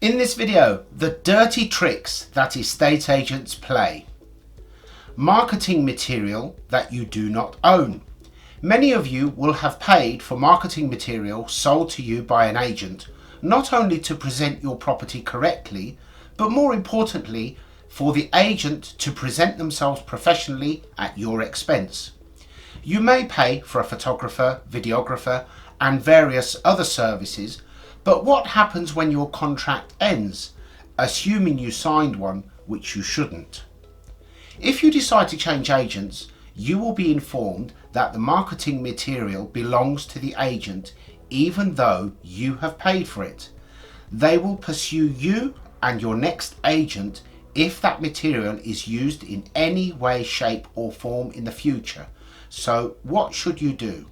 In this video, the dirty tricks that estate agents play. Marketing material that you do not own. Many of you will have paid for marketing material sold to you by an agent, not only to present your property correctly, but more importantly, for the agent to present themselves professionally at your expense. You may pay for a photographer, videographer, and various other services, but what happens when your contract ends, assuming you signed one, which you shouldn't? If you decide to change agents, you will be informed that the marketing material belongs to the agent, even though you have paid for it. They will pursue you and your next agent if that material is used in any way, shape or form in the future. So what should you do?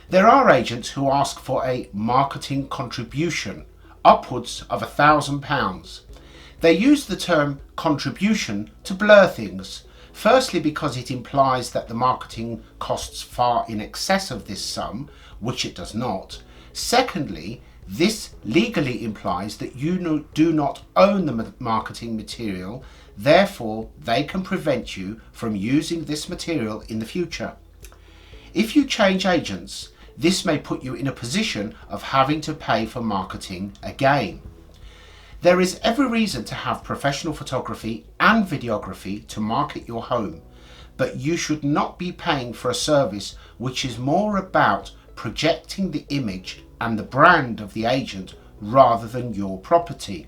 There are agents who ask for a marketing contribution, upwards of £1,000. They use the term contribution to blur things, firstly because it implies that the marketing costs far in excess of this sum, which it does not. Secondly, this legally implies that you do not own the marketing material, therefore they can prevent you from using this material in the future. If you change agents, this may put you in a position of having to pay for marketing again. There is every reason to have professional photography and videography to market your home, but you should not be paying for a service which is more about projecting the image and the brand of the agent rather than your property.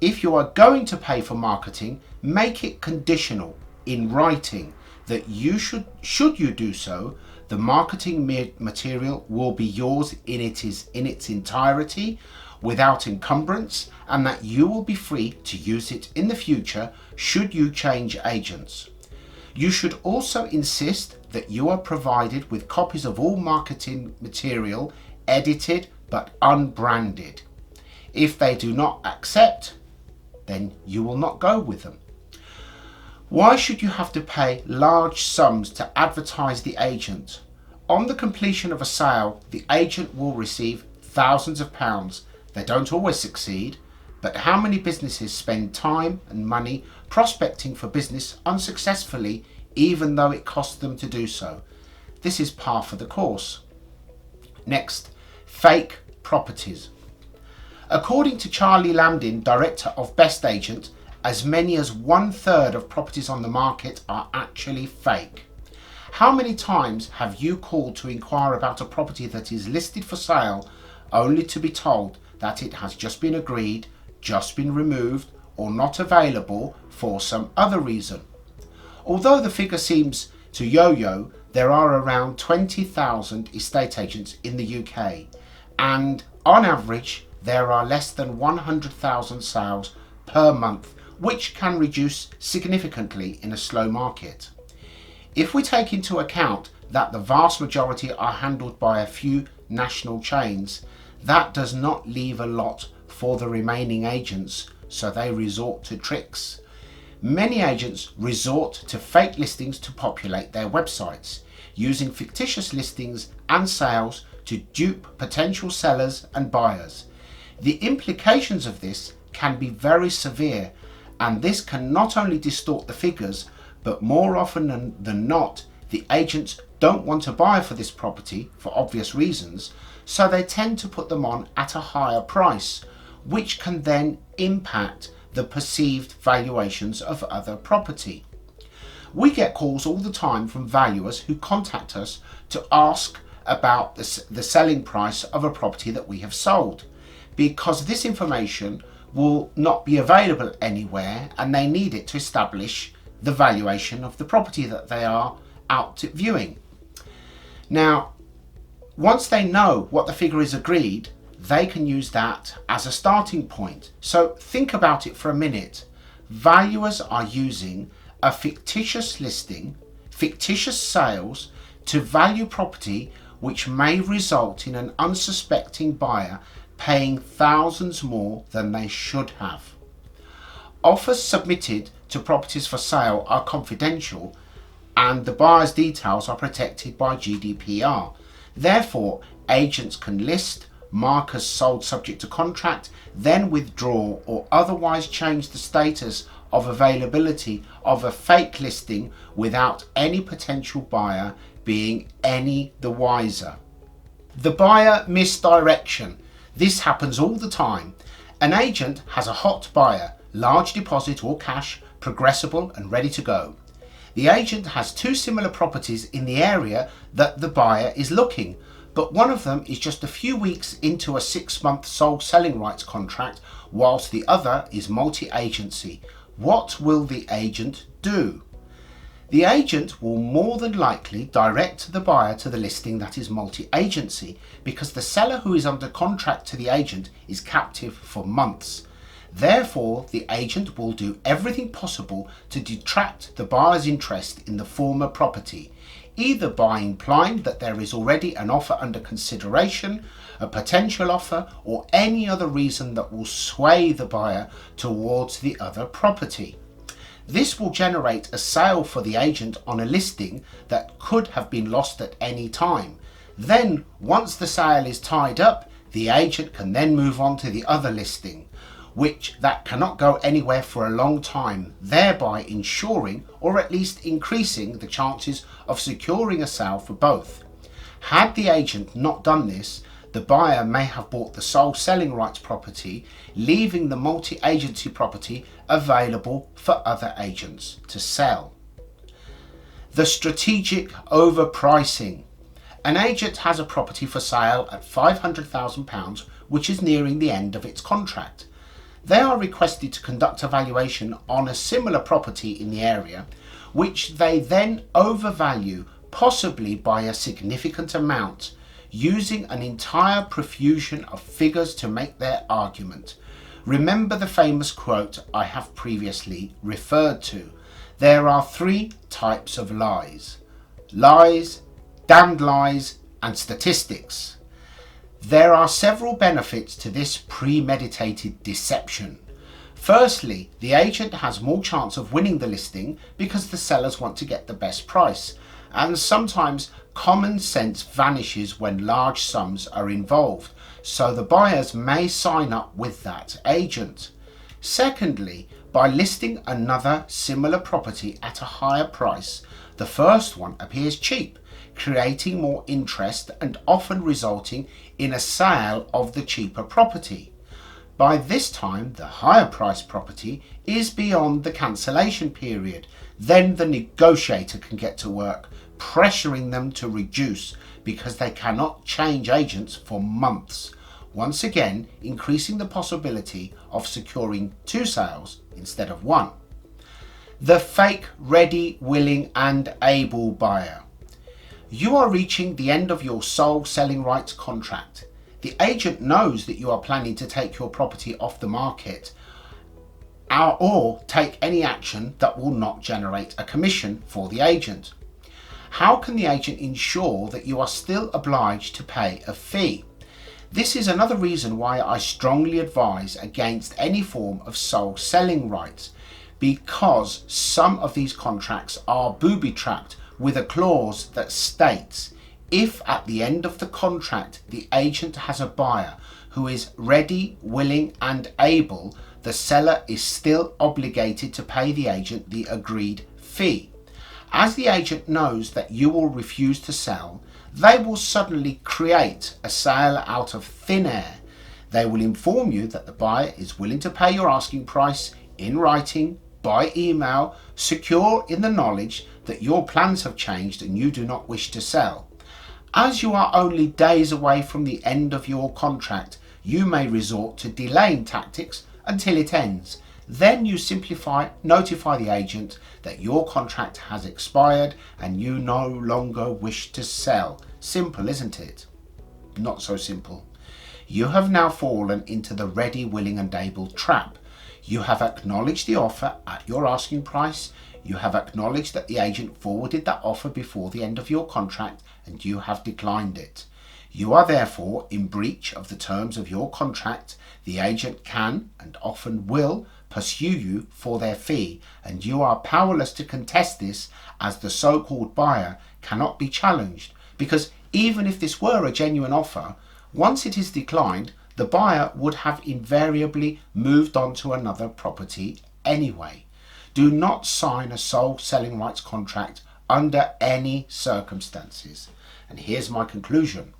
If you are going to pay for marketing, make it conditional in writing that you should you do so, the marketing material will be yours in its entirety without encumbrance, and that you will be free to use it in the future should you change agents. You should also insist that you are provided with copies of all marketing material, edited but unbranded. If they do not accept, then you will not go with them. Why should you have to pay large sums to advertise the agent? On the completion of a sale, the agent will receive thousands of pounds. They don't always succeed, but how many businesses spend time and money prospecting for business unsuccessfully, even though it costs them to do so? This is par for the course. Next, fake properties. According to Charlie Lamdin, director of Best Agent, as many as 1/3 of properties on the market are actually fake. How many times have you called to inquire about a property that is listed for sale only to be told that it has just been agreed, just been removed, or not available for some other reason? Although the figure seems to yo-yo, there are around 20,000 estate agents in the UK, and on average there are less than 100,000 sales per month, which can reduce significantly in a slow market. If we take into account that the vast majority are handled by a few national chains, that does not leave a lot for the remaining agents, so they resort to tricks. Many agents resort to fake listings to populate their websites, using fictitious listings and sales to dupe potential sellers and buyers. The implications of this can be very severe, and this can not only distort the figures, but more often than not, the agents don't want to buy for this property for obvious reasons, so they tend to put them on at a higher price, which can then impact the perceived valuations of other property. We get calls all the time from valuers who contact us to ask about the selling price of a property that we have sold, because this information will not be available anywhere and they need it to establish the valuation of the property that they are out viewing. Now, once they know what the figure is agreed, they can use that as a starting point. So think about it for a minute. Valuers are using a fictitious listing, fictitious sales to value property, which may result in an unsuspecting buyer paying thousands more than they should have. Offers submitted to properties for sale are confidential, and the buyer's details are protected by GDPR. Therefore, agents can list, mark as sold subject to contract, then withdraw or otherwise change the status of availability of a fake listing without any potential buyer being any the wiser. The buyer misdirection. This happens all the time. An agent has a hot buyer, large deposit or cash, progressible and ready to go. The agent has two similar properties in the area that the buyer is looking, but one of them is just a few weeks into a 6-month sole selling rights contract, whilst the other is multi-agency. What will the agent do? The agent will more than likely direct the buyer to the listing that is multi-agency, because the seller who is under contract to the agent is captive for months. Therefore, the agent will do everything possible to detract the buyer's interest in the former property, either by implying that there is already an offer under consideration, a potential offer, or any other reason that will sway the buyer towards the other property. This will generate a sale for the agent on a listing that could have been lost at any time. Then, once the sale is tied up, the agent can then move on to the other listing, which that cannot go anywhere for a long time, thereby ensuring or at least increasing the chances of securing a sale for both. Had the agent not done this, the buyer may have bought the sole selling rights property, leaving the multi-agency property available for other agents to sell. The strategic overpricing. An agent has a property for sale at £500,000 which is nearing the end of its contract. They are requested to conduct a valuation on a similar property in the area, which they then overvalue, possibly by a significant amount, using an entire profusion of figures to make their argument. Remember the famous quote I have previously referred to. There are 3 types of lies: lies, damned lies, and statistics. There are several benefits to this premeditated deception. Firstly, the agent has more chance of winning the listing because the sellers want to get the best price, and sometimes common sense vanishes when large sums are involved, so the buyers may sign up with that agent. Secondly, by listing another similar property at a higher price, the first one appears cheap, creating more interest and often resulting in a sale of the cheaper property. By this time, the higher priced property is beyond the cancellation period. Then the negotiator can get to work, pressuring them to reduce because they cannot change agents for months, once again increasing the possibility of securing 2 sales instead of 1. The fake ready, willing and able buyer. You are reaching the end of your sole selling rights contract. The agent knows that you are planning to take your property off the market or take any action that will not generate a commission for the agent. How can the agent ensure that you are still obliged to pay a fee? This is another reason why I strongly advise against any form of sole selling rights, because some of these contracts are booby-trapped with a clause that states if at the end of the contract the agent has a buyer who is ready, willing and able, the seller is still obligated to pay the agent the agreed fee. As the agent knows that you will refuse to sell, they will suddenly create a sale out of thin air. They will inform you that the buyer is willing to pay your asking price in writing, by email, secure in the knowledge that your plans have changed and you do not wish to sell. As you are only days away from the end of your contract, you may resort to delaying tactics until it ends. Then you notify the agent that your contract has expired and you no longer wish to sell. Simple, isn't it? Not so simple. You have now fallen into the ready, willing and able trap. You have acknowledged the offer at your asking price. You have acknowledged that the agent forwarded that offer before the end of your contract and you have declined it. You are therefore in breach of the terms of your contract. The agent can and often will pursue you for their fee, and you are powerless to contest this, as the so-called buyer cannot be challenged, because even if this were a genuine offer, Once it is declined, the buyer would have invariably moved on to another property anyway. Do not sign a sole selling rights contract under any circumstances. And here's my conclusion.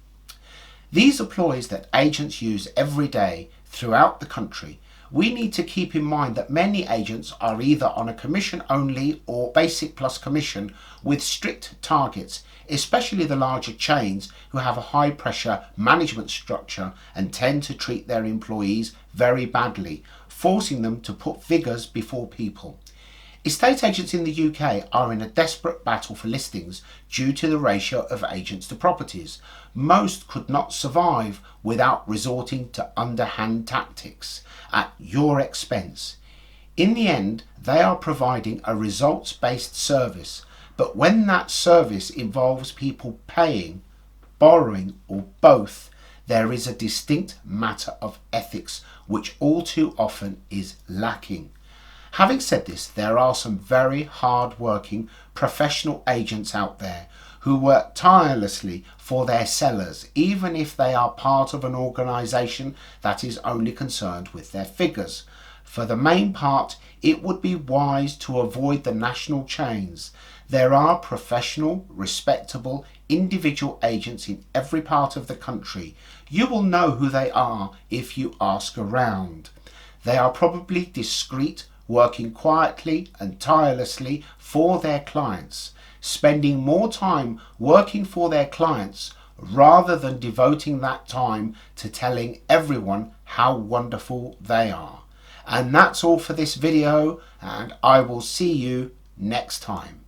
These are ploys that agents use every day throughout the country. We need to keep in mind that many agents are either on a commission only or basic plus commission with strict targets, especially the larger chains who have a high pressure management structure and tend to treat their employees very badly, forcing them to put figures before people. Estate agents in the UK are in a desperate battle for listings due to the ratio of agents to properties. Most could not survive without resorting to underhand tactics at your expense. In the end, they are providing a results-based service, but when that service involves people paying, borrowing, or both, there is a distinct matter of ethics which all too often is lacking. Having said this, there are some very hard-working professional agents out there who work tirelessly for their sellers, even if they are part of an organisation that is only concerned with their figures. For the main part, it would be wise to avoid the national chains. There are professional, respectable, individual agents in every part of the country. You will know who they are if you ask around. They are probably discreet, working quietly and tirelessly for their clients, spending more time working for their clients rather than devoting that time to telling everyone how wonderful they are. And that's all for this video, and I will see you next time.